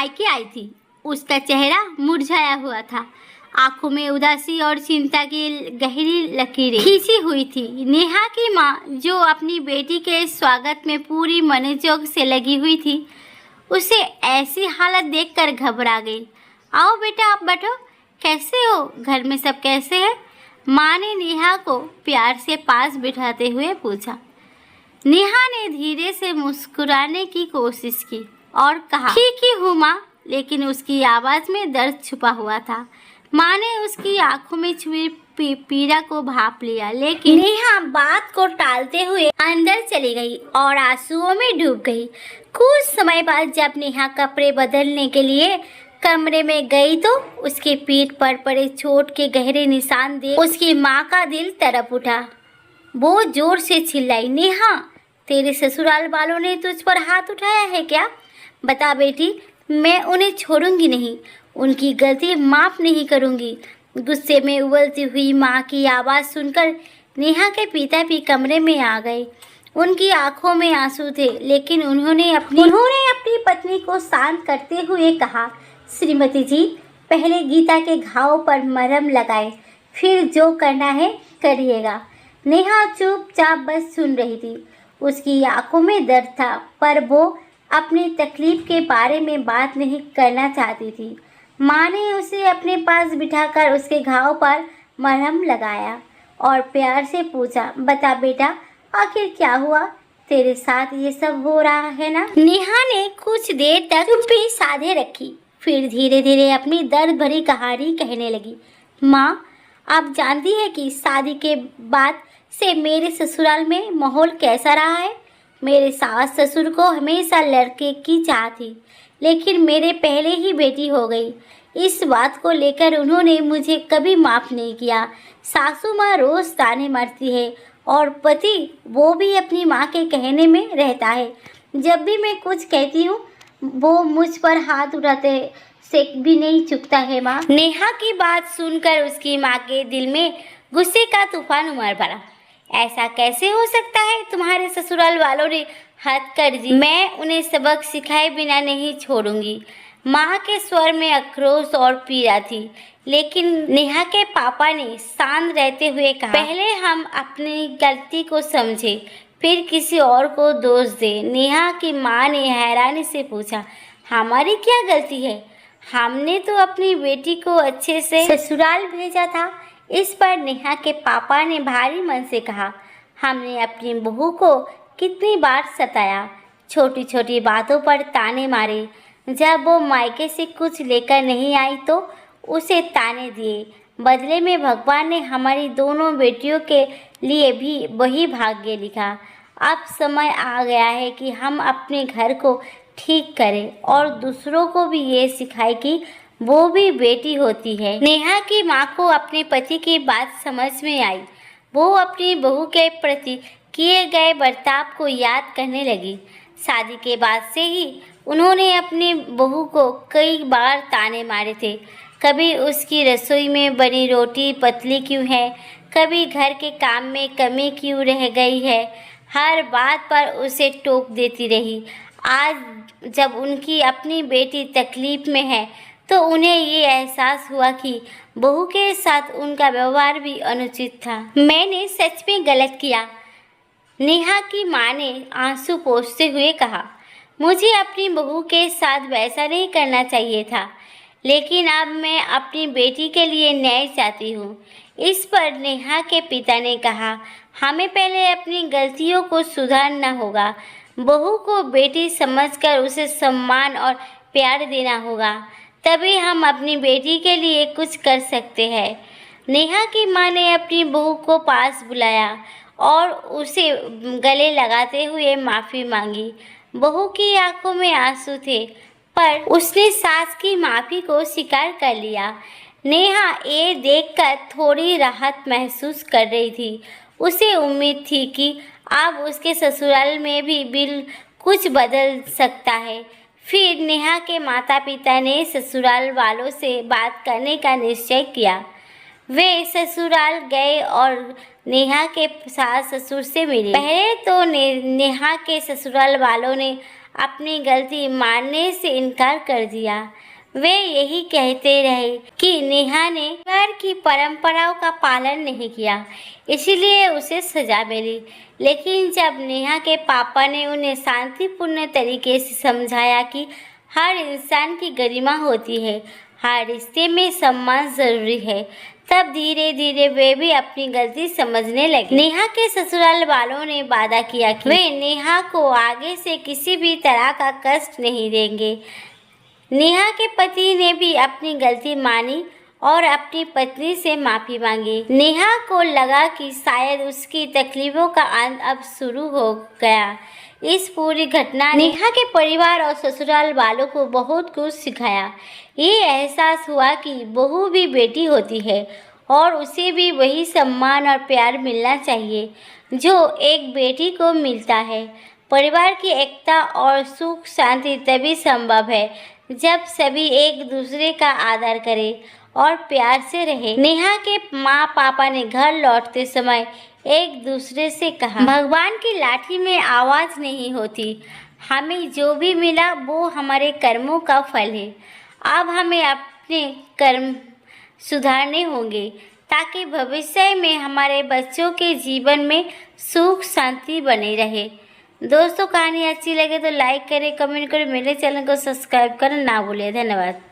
मायके आई थी। उसका चेहरा मुरझाया हुआ था, आंखों में उदासी और चिंता की गहरी लकीरें खींची हुई थी। नेहा की माँ, जो अपनी बेटी के स्वागत में पूरी मनोयोग से लगी हुई थी, उसे ऐसी हालत देखकर घबरा गई। आओ बेटा, आप बैठो। कैसे हो? घर में सब कैसे हैं? माँ ने नेहा को प्यार से पास बिठाते हुए पूछा। नेहा ने धीरे से मुस्कुराने की कोशिश की और कहा, ठीक ही हूँ माँ, लेकिन उसकी आवाज़ में दर्द छुपा हुआ था। माँ ने उसकी आंखों में छुपी पीड़ा को भाप लिया, लेकिन नेहा बात को टालते हुए अंदर चली गई और आंसुओं में डूब गई। कुछ समय बाद जब नेहा कपड़े बदलने के लिए कमरे में गई तो उसकी पीठ पर पड़े चोट के गहरे निशान देख उसकी माँ का दिल तड़प उठा। वो जोर से चिल्लाई, नेहा, तेरे ससुराल वालों ने तुझ पर हाथ उठाया है क्या? बता बेटी, मैं उन्हें छोड़ूंगी नहीं, उनकी गलती माफ़ नहीं करूंगी। गुस्से में उबलती हुई माँ की आवाज़ सुनकर नेहा के पिता भी कमरे में आ गए। उनकी आंखों में आंसू थे, लेकिन उन्होंने अपनी पत्नी को शांत करते हुए कहा, श्रीमती जी, पहले गीता के घाव पर मरहम लगाए, फिर जो करना है करिएगा। नेहा चुपचाप बस सुन रही थी। उसकी आंखों में दर्द था, पर वो अपनी तकलीफ के बारे में बात नहीं करना चाहती थी। माँ ने उसे अपने पास बिठाकर उसके घाव पर मरहम लगाया और प्यार से पूछा, बता बेटा, आखिर क्या हुआ? तेरे साथ ये सब हो रहा है ना? नेहा ने कुछ देर तक चुप्पी साधे रखी, फिर धीरे धीरे अपनी दर्द भरी कहानी कहने लगी। माँ, आप जानती है कि शादी के बाद से मेरे ससुराल में माहौल कैसा रहा है। मेरे सास ससुर को हमेशा लड़के की चाह थी, लेकिन मेरे पहले ही बेटी हो गई। इस बात को लेकर उन्होंने मुझे कभी माफ़ नहीं किया। सासू माँ रोज़ ताने मारती है और पति वो भी अपनी माँ के कहने में रहता है। जब भी मैं कुछ कहती हूँ वो मुझ पर हाथ उठाते से भी नहीं चुकता है। माँ, नेहा की बात सुनकर उसकी माँ के दिल में गुस्से का तूफान उमड़ पड़ा। ऐसा कैसे हो सकता है? तुम्हारे ससुराल वालों ने हद कर दी। मैं उन्हें सबक सिखाए बिना नहीं छोड़ूंगी। माँ के स्वर में आक्रोश और पीड़ा थी, लेकिन नेहा के पापा ने शांत रहते हुए कहा, पहले हम अपनी गलती को समझे, फिर किसी और को दोष दे। नेहा की माँ ने हैरानी से पूछा, हमारी क्या गलती है? हमने तो अपनी बेटी को अच्छे से ससुराल भेजा था। इस पर नेहा के पापा ने भारी मन से कहा, हमने अपनी बहू को कितनी बार सताया, छोटी छोटी बातों पर ताने मारे। जब वो मायके से कुछ लेकर नहीं आई तो उसे ताने दिए। बदले में भगवान ने हमारी दोनों बेटियों के लिए भी वही भाग्य लिखा। अब समय आ गया है कि हम अपने घर को ठीक करें और दूसरों को भी ये सिखाए कि वो भी बेटी होती है। नेहा की माँ को अपने पति की बात समझ में आई। वो अपनी बहू के प्रति किए गए बर्ताव को याद करने लगी। शादी के बाद से ही उन्होंने अपनी बहू को कई बार ताने मारे थे। कभी उसकी रसोई में बनी रोटी पतली क्यों है, कभी घर के काम में कमी क्यों रह गई है। हर बात पर उसे टोक देती रही। आज जब उनकी अपनी बेटी तकलीफ में है तो उन्हें ये एहसास हुआ कि बहू के साथ उनका व्यवहार भी अनुचित था। मैंने सच में गलत किया, नेहा की माँ ने आंसू पोंछते हुए कहा। मुझे अपनी बहू के साथ वैसा नहीं करना चाहिए था, लेकिन अब मैं अपनी बेटी के लिए न्याय चाहती हूँ। इस पर नेहा के पिता ने कहा, हमें पहले अपनी गलतियों को सुधारना होगा। बहू को बेटी समझकर उसे सम्मान और प्यार देना होगा, तभी हम अपनी बेटी के लिए कुछ कर सकते हैं। नेहा की माँ ने अपनी बहू को पास बुलाया और उसे गले लगाते हुए माफ़ी मांगी। बहू की आंखों में आंसू थे, पर उसने सास की माफ़ी को स्वीकार कर लिया। नेहा ये देखकर थोड़ी राहत महसूस कर रही थी। उसे उम्मीद थी कि अब उसके ससुराल में भी बिल कुछ बदल सकता है। फिर नेहा के माता पिता ने ससुराल वालों से बात करने का निश्चय किया। वे ससुराल गए और नेहा के सास ससुर से मिले। पहले तो नेहा के ससुराल वालों ने अपनी गलती मानने से इनकार कर दिया। वे यही कहते रहे कि नेहा ने परिवार की परंपराओं का पालन नहीं किया, इसीलिए उसे सजा मिली। लेकिन जब नेहा के पापा ने उन्हें शांतिपूर्ण तरीके से समझाया कि हर इंसान की गरिमा होती है, हर रिश्ते में सम्मान जरूरी है, तब धीरे धीरे वे भी अपनी गलती समझने लगे। नेहा के ससुराल वालों ने वादा किया कि वे नेहा को आगे से किसी भी तरह का कष्ट नहीं देंगे। नेहा के पति ने भी अपनी गलती मानी और अपनी पत्नी से माफी मांगी। नेहा को लगा कि शायद उसकी तकलीफों का अंत अब शुरू हो गया। इस पूरी घटना ने नेहा के परिवार और ससुराल वालों को बहुत कुछ सिखाया। ये एहसास हुआ कि बहू भी बेटी होती है और उसे भी वही सम्मान और प्यार मिलना चाहिए जो एक बेटी को मिलता है। परिवार की एकता और सुख शांति तभी संभव है जब सभी एक दूसरे का आदर करें और प्यार से रहे। नेहा के माँ पापा ने घर लौटते समय एक दूसरे से कहा, भगवान की लाठी में आवाज नहीं होती, हमें जो भी मिला वो हमारे कर्मों का फल है। अब हमें अपने कर्म सुधारने होंगे ताकि भविष्य में हमारे बच्चों के जीवन में सुख शांति बनी रहे। दोस्तों, कहानी अच्छी लगे तो लाइक करें, कमेंट करें, मेरे चैनल को सब्सक्राइब करना ना भूलें। धन्यवाद।